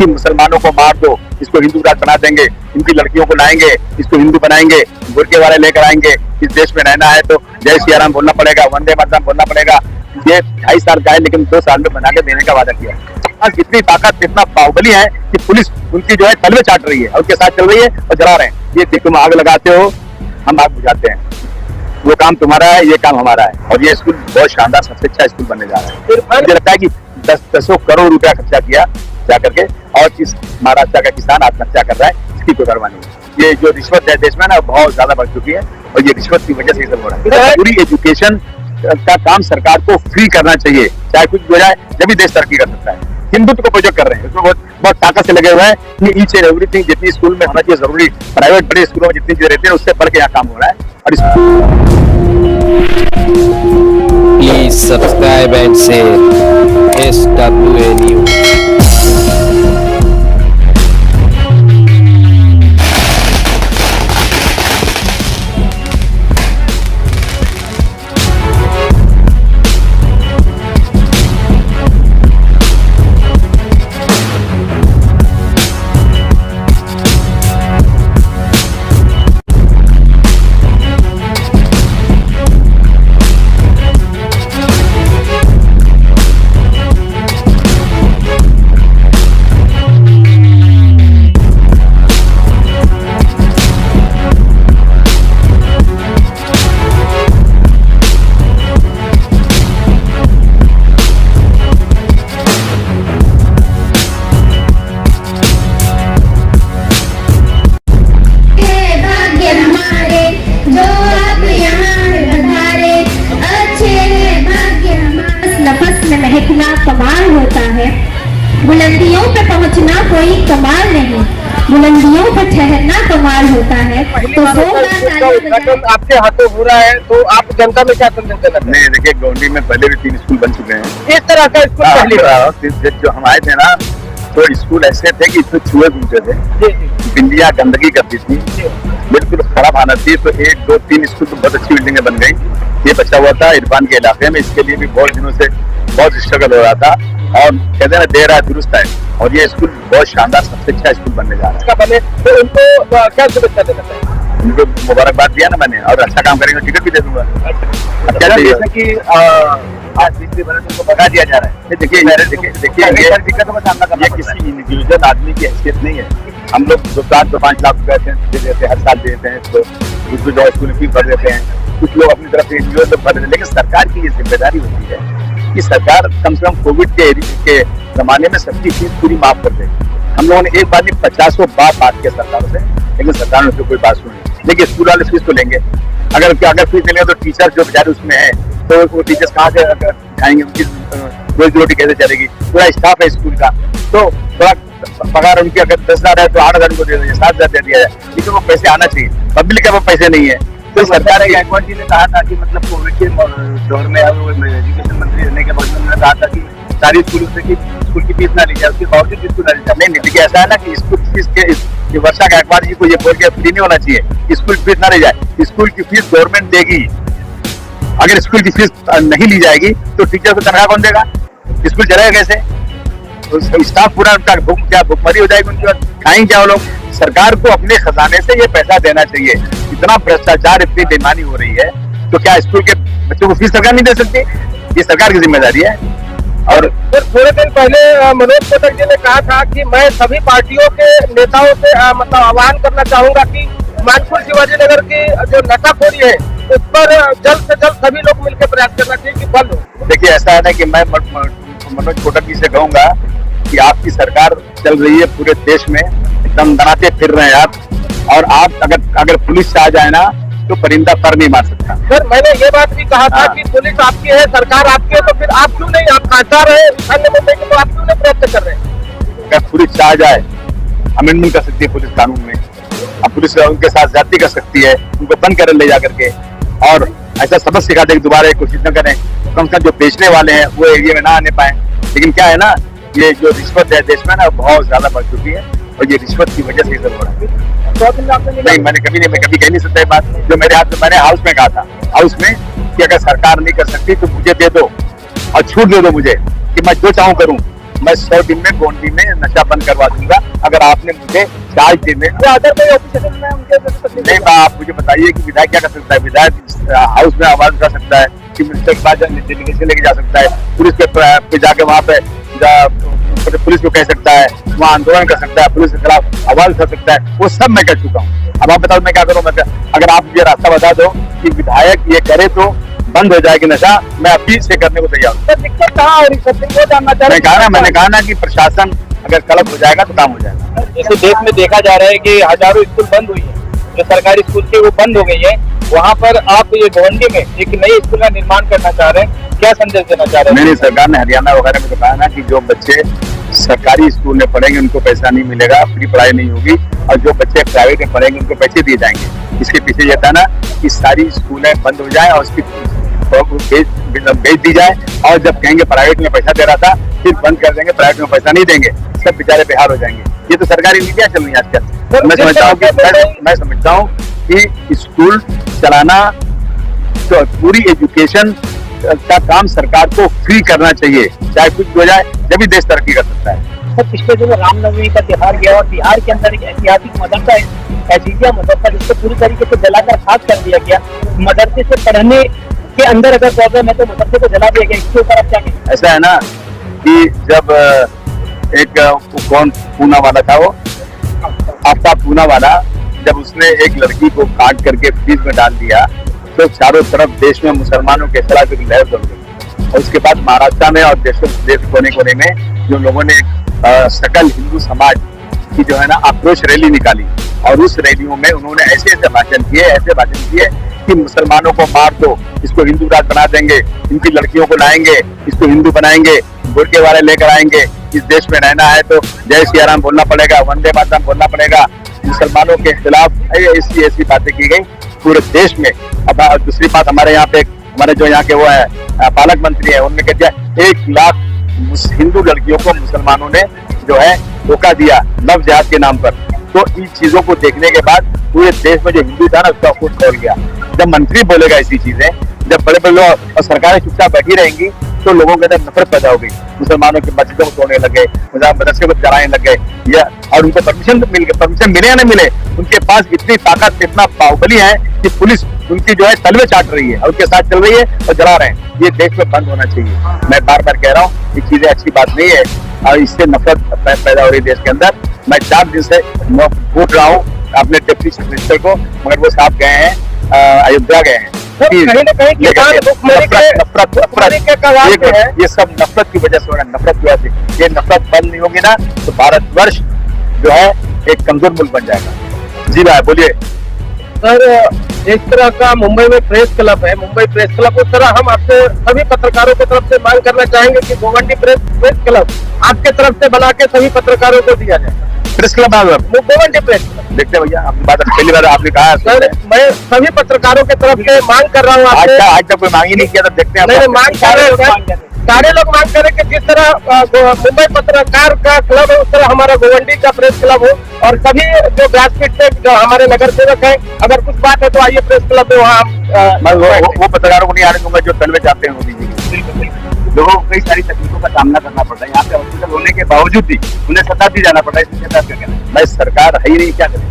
कि मुसलमानों को मार दो, इसको हिंदू राज बना देंगे, इनकी लड़कियों को लाएंगे, इसको हिंदू बनाएंगे, बुरके वाले लेकर आएंगे, इस देश में रहना है तो जय श्री राम बोलना पड़ेगा, वंदे मातरम बोलना पड़ेगा। ये 2.5 साल का है लेकिन 2 साल में बना के देने का वादा किया। आज इतनी ताकत, इतना बाहुबली है कि पुलिस उनकी जो है तलवे चाट रही है और उनके साथ चल रही है और जला रहे हैं। ये तुम आग लगाते हो, हम आग बुझाते हैं, वो काम तुम्हारा है, ये काम हमारा है। और ये स्कूल बहुत शानदार, सबसे अच्छा स्कूल बनने जा रहा है। मुझे लगता है कि 10 करोड़ रुपया खर्चा किया जा करके, और इस महाराष्ट्र का किसान आत्महत्या कर रहा है, इसकी कोई परवाह नहीं। ये जो रिश्वत है देश में ना बहुत ज्यादा बढ़ चुकी है और ये रिश्वत की वजह से ये सब हो रहा है। पूरी एजुकेशन का काम सरकार को फ्री करना चाहिए, चाहे कुछ हो जाए, जब भी देश तरक्की कर सकता है। हिंदुत्व को प्रोजेक्ट कर रहे हैं, उसमें बहुत ताकत से लगे हुए हैं कि ईच एंड एवरीथिंग जितनी स्कूल में होना चाहिए जरूरी, प्राइवेट बड़े स्कूलों में जितनी चीजें रहती है उससे बढ़ के यहाँ काम हो रहा है। और Please subscribe and share SWA News। महकना कमाल होता है, बुलंदियों पे पहुंचना कोई कमाल नहीं, बुलंदियों पर ठहरना कमाल होता है। तो आपके हाथों हो रहा है तो आप जनता में क्या संदेश देना चाहते हैं? देखिए, गोंडी में पहले भी 3 स्कूल बन चुके हैं। इस तरह का स्कूल पहली बार जो हम आए थे ना, तो स्कूल ऐसे थे कि इसमें चूहे घूमते थे, बिल्लियां गंदगी करती थी, बिल्कुल खराब हालत थी। तो 1, 2, 3 स्कूल तो बहुत अच्छी बिल्डिंगें बन गई। ये बचा हुआ था इरफान के इलाके में, इसके लिए भी बहुत दिनों से बहुत स्ट्रगल हो रहा था और कहते हैं दे रहा है दुरुस्त है। और ये स्कूल बहुत शानदार, सबसे अच्छा स्कूल बनने जा रहा है। बने तो उनको क्या शुभेच्छा देना चाहिए? उनको मुबारकबाद दिया ना मैंने, और अच्छा काम करेंगे टिकट भी दे दूंगा। अच्छा, जैसे कि आज पिछले बार उनको भगा दिया जा रहा है। देखिए दिक्कतों का सामना करना ये किसी इंडिविजुअल आदमी की हैसियत नहीं है। हम लोग 2-5 लाख रुपए देते हैं, हर साल देते हैं, तो उसको जो स्कूल फीस भर देते हैं, कुछ लोग अपनी तरफ से इंडिविजुअल लोग भर देते हैं। लेकिन सरकार की ये जिम्मेदारी होती है कि सरकार कम से कम कोविड के जमाने में सबकी फीस पूरी माफ कर दे। हम लोगों ने एक बार नहीं 50 बात किया सरकारों से, लेकिन सरकार ने कोई बात सुनी। लेकिन स्कूल वाले फीस तो लेंगे, अगर फीस लेंगे तो टीचर जो बेचारे उसमें है तो वो टीचर्स कहाँ से खाएंगे, उनकी रोजी रोटी कैसे चलेगी? पूरा स्टाफ है स्कूल का, तो थोड़ा पगार उनकी अगर 10,000 है तो 8,000 को दे दिया, 7,000 दे दिया जाए, लेकिन वो पैसे आना चाहिए। पब्लिक के वो पैसे नहीं है। तो सरकार ने गायकवाड़ जी ने कहा था कि मतलब कोविड के दौर में एजुकेशन मंत्री रहने के बाद उन्होंने कहा था कि सारी स्कूलों से कि स्कूल की फीस ना ली जाए, उसकी और भी स्कूल ना ली जाए। नहीं, देखिए ऐसा है ना कि स्कूल फीस के वर्षा गायकवाड़ जी को ये बोल के फ्री नहीं होना चाहिए, स्कूल फीस ना ली जाए। स्कूल की फीस गवर्नमेंट देगी। अगर स्कूल की फीस नहीं ली जाएगी तो टीचर को तनख्वाह कौन देगा? स्कूल चलेगा कैसे? तो स्टाफ पूरा उनका भुखमरी हो जाएगी उनकी, खाएंगे क्या वो लोग? सरकार को अपने खजाने से ये पैसा देना चाहिए। इतना भ्रष्टाचार, इतनी बेईमानी हो रही है, तो क्या स्कूल के बच्चों को फीस सरकार नहीं दे सकती? ये सरकार की जिम्मेदारी है। और फिर थोड़े दिन पहले मनोज कोटक जी ने कहा था कि मैं सभी पार्टियों के नेताओं से मतलब आह्वान करना चाहूंगा कि मानपुर शिवाजी नगर की जो नशाखोरी है उस पर जल्द से जल्द सभी लोग मिलकर प्रयास करना चाहिए कि बंद हो। देखिए ऐसा है ना कि मैं मनोज कोटक जी से कहूंगा कि आपकी सरकार चल रही है पूरे देश में, एकदम दनाते फिर रहे हैं आप, और आप अगर पुलिस से आ जाए ना तो परिंदा पर नहीं मार सकता। सर मैंने ये बात भी कहा था कि पुलिस आपकी है, सरकार आपकी है, तो फिर आप क्यों नहीं, आप खाता रहे अन्य मुद्दे की, तो आप क्यों नहीं प्रयत्न कर रहे हैं? अगर पुलिस से आ जाए, अमेंडमेंट कर सकती है पुलिस कानून में, अब पुलिस उनके साथ ज्यादती कर सकती है, उनको बंद कर ले जा करके, और ऐसा सबक सिखा दे दोबारा कोशिश न करें। कम से कम जो बेचने वाले हैं वो एरिया में ना आने पाए। लेकिन क्या है ना, ये जो रिश्वत है देश में ना बहुत ज्यादा बढ़ चुकी है और ये रिश्वत की वजह से ही सब हो रहा है। नहीं, मैं कभी कह नहीं सकता ये बात। जो मेरे हाथ में, मैंने हाउस में कहा था, हाउस में कि अगर सरकार नहीं कर सकती तो मुझे दे दो और छूट दे दो मुझे कि मैं जो चाहूँ करूँ। मैं 100 दिन में गोंडी में नशा बंद करवा दूंगा अगर आपने मुझे चार्ज देने। अदर कोई ऑफिसर में उनके तकलीफ नहीं, आप मुझे बताइए कि विधायक क्या कर सकता है? विधायक हाउस में आवाज उठा सकता है, चीफ मिनिस्टर के पास डेलीगेशन लेके जा सकता है, पुलिस पे जाके वहाँ पे पुलिस को कह सकता है, वहाँ आंदोलन कर सकता है, पुलिस के खिलाफ आवाज उठा सकता है। वो सब मैं कर चुका हूँ। अब आप बताओ मैं क्या करूँ? अगर आप मुझे रास्ता बता दो कि विधायक ये करे तो बंद हो जाएगी नशा, मैं अभी से करने को तैयार हूँ। दिक्कत कहाँ हो रही है? वो जानना चाह रहे मैंने कहा ना कि प्रशासन अगर कलप हो जाएगा तो काम हो जाएगा। जैसे देश में देखा जा रहा है कि हजारों स्कूल बंद हुई है, जो सरकारी स्कूल थे वो बंद हो गई है, वहाँ पर आप ये गोवंडी में एक नई स्कूल का निर्माण करना चाह रहे हैं, क्या संदेश देना चाह रहे हैं? मेरी सरकार ने हरियाणा वगैरह में बताया ना कि जो बच्चे सरकारी स्कूल में पढ़ेंगे उनको पैसा नहीं मिलेगा, फ्री पढ़ाई नहीं होगी, और जो बच्चे प्राइवेट में पढ़ेंगे उनको पैसे दिए जाएंगे। इसके पीछे ये था ना कि सारी स्कूलें बंद हो जाए और उसकी बेच दी जाए, और जब कहेंगे प्राइवेट में पैसा दे रहा था फिर बंद कर देंगे, प्राइवेट में पैसा नहीं देंगे, सब बेचारे बेहाल हो जाएंगे। ये तो सरकारी नीतियां चल रही है आजकल। मैं समझता हूँ कि स्कूल चलाना तो पूरी एजुकेशन का काम सरकार को फ्री करना चाहिए, चाहे कुछ हो जाए, जब भी देश तरक्की कर सकता है। सर, पिछले दिनों रामनवमी का त्योहार गया और बिहार के अंदर एक ऐतिहासिक मदरसा है, एजीजिया मदरसा, जिसको पूरी तरीके से जलाकर खाक कर दिया गया। मदरसे से पढ़ने के अंदर अगर प्रॉब्लम है तो मदरसे को जला दिया गया, इसके ऊपर आप क्या कहेंगे? ऐसा है ना कि जब एक कौन पूना वाला था, वो आफ्ताब पूना वाला, जब उसने एक लड़की को काट करके फ्रीज में डाल दिया तो चारों तरफ देश में मुसलमानों के खिलाफ एक लहर दौड़ गई। और उसके बाद महाराष्ट्र में और देश कोने कोने में जो लोगों ने सकल हिंदू समाज की जो है ना आक्रोश रैली निकाली, और उस रैलियों में उन्होंने ऐसे भाषण किए कि मुसलमानों को मार दो, इसको हिंदू राज बना देंगे, इनकी लड़कियों को लाएंगे, इसको हिंदू बनाएंगे, बुर्के वाले लेकर आएंगे, इस देश में रहना है तो जय सिया राम बोलना पड़ेगा, वंदे मातरम बोलना पड़ेगा। मुसलमानों के खिलाफ ऐसी बातें की गई पूरे देश में। अब दूसरी बात, हमारे यहाँ पे हमारे जो यहाँ के वो है पालक मंत्री है, उन्होंने कह दिया 1 लाख हिंदू लड़कियों को मुसलमानों ने जो है धोखा दिया लव जिहाद के नाम पर। तो इन चीजों को देखने के बाद पूरे देश में जो हिंदू था ना उसका फूट खोल गया। जब मंत्री बोलेगा ऐसी चीजें, जब बड़े बड़े लोग और सरकारें चुपचाप बैठी रहेंगी तो लोगों के अंदर नफरत पैदा हो गई, मुसलमानों की मस्जिदों को तोड़ने लगे, मदरसे को जलाने लग गए, या और उनको परमिशन मिले या नहीं मिले, उनके पास इतनी ताकत, इतना बाहुबली है कि पुलिस उनकी जो है तलवे चाट रही है और उनके साथ चल रही है और जला रहे हैं। ये देश में बंद होना चाहिए। मैं बार बार कह रहा हूँ ये चीजें अच्छी बात नहीं है और इससे नफरत पैदा हो रही है देश के अंदर। मैं 4 दिन से पूछ रहा हूँ अपने डिप्टी चीफ मिनिस्टर को, मगर वो साहब गए हैं, अयोध्या गए हैं। कहीं ना कहीं ये सब नफरत की वजह से हो रहा है, नफरत की वजह से। ये नफरत बंद नहीं होगी ना तो भारतवर्ष जो है एक कमजोर मुल्क बन जाएगा। जी भाई बोलिए। सर, इस तरह का मुंबई में प्रेस क्लब है, मुंबई प्रेस क्लब, उस तरह हम आपसे सभी पत्रकारों की तरफ से मांग करना चाहेंगे कि गोवंडी प्रेस क्लब आपके तरफ से बना के सभी पत्रकारों को दिया जाए। Press club Govandi press club, देखते भैया, आपकी बात पहली बार आपने कहा। सर, मैं सभी पत्रकारों की तरफ से मांग कर रहा हूँ आपसे। आज तक कोई मांग ही नहीं किया, तब देखते हैं। नहीं, मांग कर रहे हैं, सारे लोग मांग करें कि जिस तरह मुंबई पत्रकार का क्लब है उस तरह हमारा गोवंडी का प्रेस क्लब हो, और सभी जो ग्रासरूट से जो हमारे नगर सेवक हैं, अगर कुछ बात है तो आइए प्रेस क्लब में, वहाँ वो पत्रकारों को नहीं आने दूंगा जो तलवे चाहते हैं वो दीजिए। लोगों को कई सारी तकलीफों का सामना करना पड़ता है, यहाँ पे हॉस्पिटल होने के बावजूद भी उन्हें शताब्दी जाना पड़ता है। इसके साथ क्या कहना है? भाई सरकार है ही नहीं, क्या करें?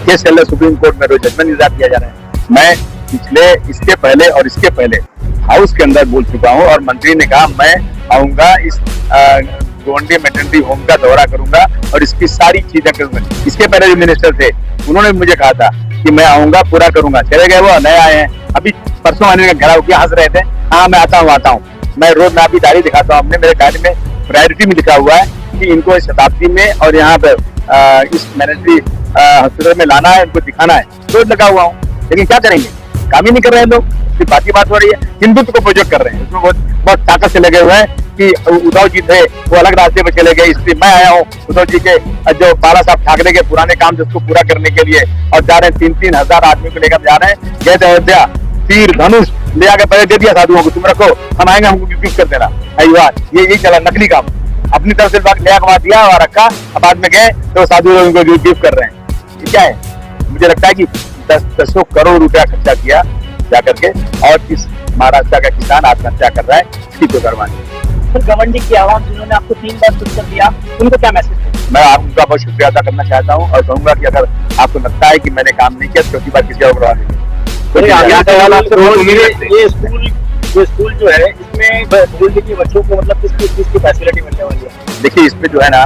केस चल रहा है सुप्रीम कोर्ट में, रोज जजमेंट इंतजार किया जा रहा है। मैं पिछले, इसके पहले और इसके पहले हाउस के अंदर बोल चुका हूँ और मंत्री ने कहा मैं आऊंगा, इस गोवंडी मैटरनिटी होम का दौरा करूंगा और इसकी सारी चीजें करूंगा। इसके पहले जो मिनिस्टर थे उन्होंने मुझे कहा था कि मैं आऊंगा, पूरा करूंगा, चले गए, वो नए आए हैं। अभी परसों आने का घेराव किया, हंस रहे थे, हाँ मैं आता हूँ। मैं रोज मैं अभी डायरी दिखाता हूँ अपने, मेरे डायरी में प्रायोरिटी में लिखा हुआ है कि इनको इस शताब्दी में और यहाँ पे इस मैटरनिटी हॉस्पिटल में लाना है, इनको दिखाना है, रोज लगा हुआ हूँ। लेकिन क्या करेंगे, काम ही नहीं कर रहे हैं लोग। सिर्फ बात की बात हो रही है, हिंदुत्व को प्रोजेक्ट कर रहे हैं, उसमें बहुत ताकत से लगे हुए हैं कि उद्धव जी थे वो अलग रास्ते पे चले गए, इसलिए मैं आया हूँ उद्धव जी के जो बाला साहब ठाकरे के पुराने काम जिसको पूरा करने के लिए, और जा रहे हैं 3-3 हजार आदमी को लेकर जा रहे हैं। गए थे अयोध्या, तीर धनुष ले आके पहले दे दिया साधुओं को, तुम रखो, हम आएंगे, हमको गिफ्ट कर देना। ये यही चला, नकली काम अपनी तरफ से नया कमा दिया और रखा, अब बाद में गए तो साधु लोग उनको गिफ्ट कर रहे हैं। ये क्या है? मुझे लगता है कि 10 करोड़ रुपया खर्चा किया जा करके, और इस महाराष्ट्र का किसान आत्महत्या कर रहा है, इसकी तो करवानी। फिर गवर्नडी की आवाम जिन्होंने आपको 3 बार चुनकर दिया, उनको क्या मैसेज दें? मैं आपका बहुत शुक्रिया अदा करना चाहता हूँ और कहूंगा कि अगर आपको लगता है कि मैंने काम नहीं किया तो चौथी बार किसी और करवा देंगे। ये स्कूल जो है इसमें गोल्ड के बच्चों को मतलब किस चीज की फैसिलिटी मिलने वाली है? देखिए इसमें जो है ना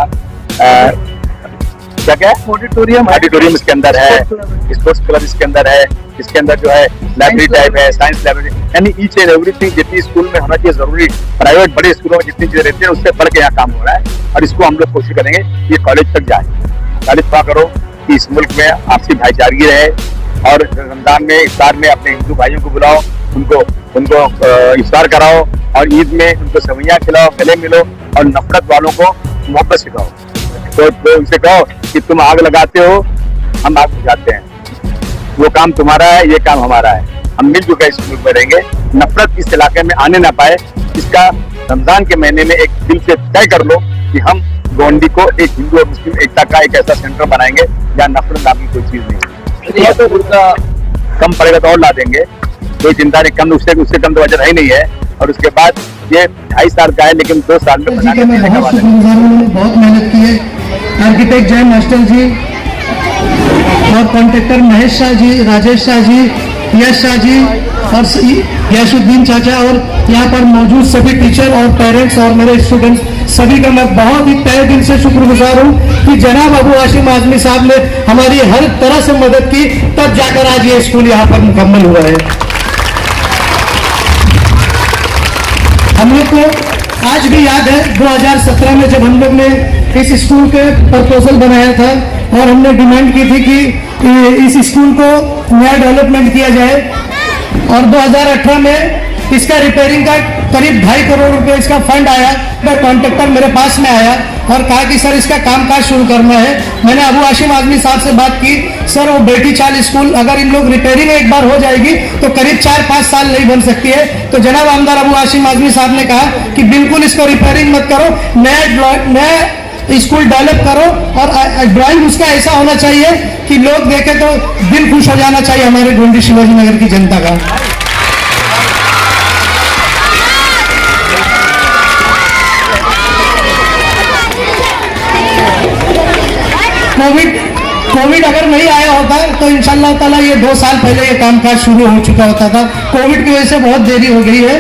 क्या ऑडिटोरियम इसके अंदर है, स्पोर्ट्स क्लब इसके अंदर है, इसके अंदर जो है लाइब्रेरी टाइप है, साइंस लाइब्रेरी, यानी ईच एंड एवरीथिंग जितनी स्कूल में होना चाहिए जरूरी प्राइवेट बड़े स्कूलों में जितनी चीजें रहती है उससे बढ़ के यहाँ काम हो रहा है और इसको हम लोग कोशिश करेंगे ये कॉलेज तक जाए। तारीफ करो कि इस मुल्क में आपसी भाईचारगी रहे और रमजान में इफ्तार में अपने हिंदू भाइयों को बुलाओ, उनको इफ्तार कराओ और ईद में उनको सवैयां खिलाओ, गले मिलो और नफरत वालों को मोहब्बत सिखाओ। तो उनसे कहो कि तुम आग लगाते हो, हम आग बुझाते हैं, वो काम तुम्हारा है, ये काम हमारा है, हम मिलजुल कर इस मुल्क में रहेंगे, नफरत इस इलाके में आने ना पाए। इसका रमजान के महीने में एक दिल से तय कर लो कि हम गोंडी को एक हिंदू और मुस्लिम एकता का एक ऐसा सेंटर बनाएंगे जहाँ नफरत नाम की कोई चीज नहीं है। तो उसका कम पड़ेगा तो और ला देंगे, कोई चिंता नहीं, कम उससे कम तो वजह ही नहीं है। और उसके बाद ये 2.5 साल का है लेकिन 2 साल में जी के मैं बहुत शुक्रगुजार हूँ, उन्होंने बहुत मेहनत की है। आर्किटेक्ट जय मास्टर जी और कॉन्ट्रैक्टर महेश शाह जी, राजेश शाह जी, यश शाह जी और यशुद्दीन चाचा और यहाँ पर मौजूद सभी टीचर और पेरेंट्स और मेरे स्टूडेंट्स सभी का मैं बहुत ही तहे दिल से शुक्रगुजार हूँ कि जनाब अबू हाशिम आजमी साहब ने हमारी हर तरह से मदद की, तब जाकर आज ये स्कूल यहाँ पर मुकम्मल हुआ है। हम लोग को आज भी याद है 2017 में जब हम लोग ने इस स्कूल के प्रपोजल बनाया था और हमने डिमांड की थी कि इस स्कूल को नया डेवलपमेंट किया जाए और 2018 में इसका रिपेयरिंग का करीब 2.5 करोड़ रुपए इसका फंड आया। मैं कॉन्ट्रैक्टर मेरे पास में आया और कहा कि सर इसका कामकाज शुरू करना है। मैंने अबू हाशिम आजमी साहब से बात की, सर वो बेटी चाल स्कूल अगर इन लोग रिपेयरिंग एक बार हो जाएगी तो करीब 4-5 साल नहीं बन सकती है। तो जनाब आमदार अबू हाशिम आजमी साहब ने कहा कि बिल्कुल इसको रिपेयरिंग मत करो, नया स्कूल डेवलप करो और ड्राइंग उसका ऐसा होना चाहिए कि लोग देखे तो दिल खुश हो जाना चाहिए हमारे गोंडी शिवाजी नगर की जनता का। कोविड अगर नहीं आया होता तो इंशाल्लाह ताला ये 2 साल पहले ये कामकाज शुरू हो चुका होता था। कोविड की वजह से बहुत देरी हो गई है।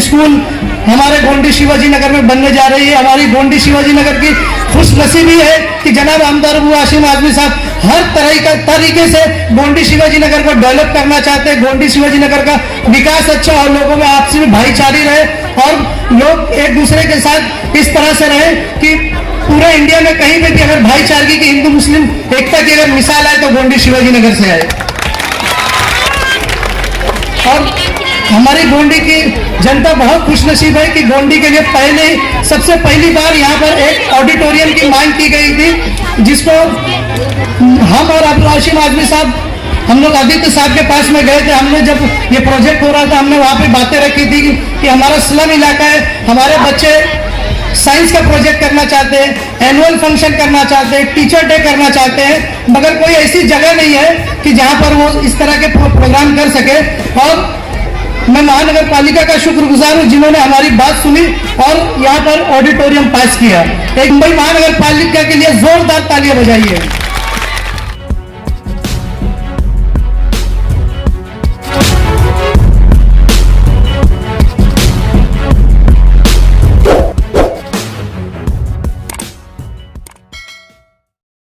स्कूल हमारे गोंडी शिवाजी नगर में बनने जा रही है। हमारी गोंडी शिवाजी नगर की खुशनसीबी है कि जनाब आमदार अबू हाशिम आजमी साहब हर तरीके से गोंडी शिवाजी नगर को डेवलप करना चाहते हैं। गोंडी शिवाजी नगर का विकास अच्छा और लोगों में आपसी भाईचारी रहे और लोग एक दूसरे के साथ इस तरह से रहे कि पूरे इंडिया में कहीं पे भी अगर भाईचारगी की, हिंदू मुस्लिम एकता की अगर मिसाल आए तो गोंडी शिवाजी नगर से आए। और हमारी गोंडी की जनता बहुत खुशनसीब है कि गोंडी के लिए सबसे पहली बार यहाँ पर एक ऑडिटोरियम की मांग की गई थी, जिसको हम और अबू हाशिम आजमी साहब हम लोग आदित्य साहब के पास में गए थे। हमने जब ये प्रोजेक्ट हो रहा था हमने वहाँ पे बातें रखी थी कि हमारा स्लम इलाका है, हमारे बच्चे साइंस का प्रोजेक्ट करना चाहते हैं, एनुअल फंक्शन करना चाहते हैं, टीचर डे करना चाहते हैं, मगर कोई ऐसी जगह नहीं है कि जहाँ पर वो इस तरह के प्रोग्राम कर सके। और मैं महानगर पालिका का शुक्रगुजार हूँ जिन्होंने हमारी बात सुनी और यहाँ पर ऑडिटोरियम पास किया। एक मुंबई महानगर पालिका के लिए जोरदार तालियां बजाइए।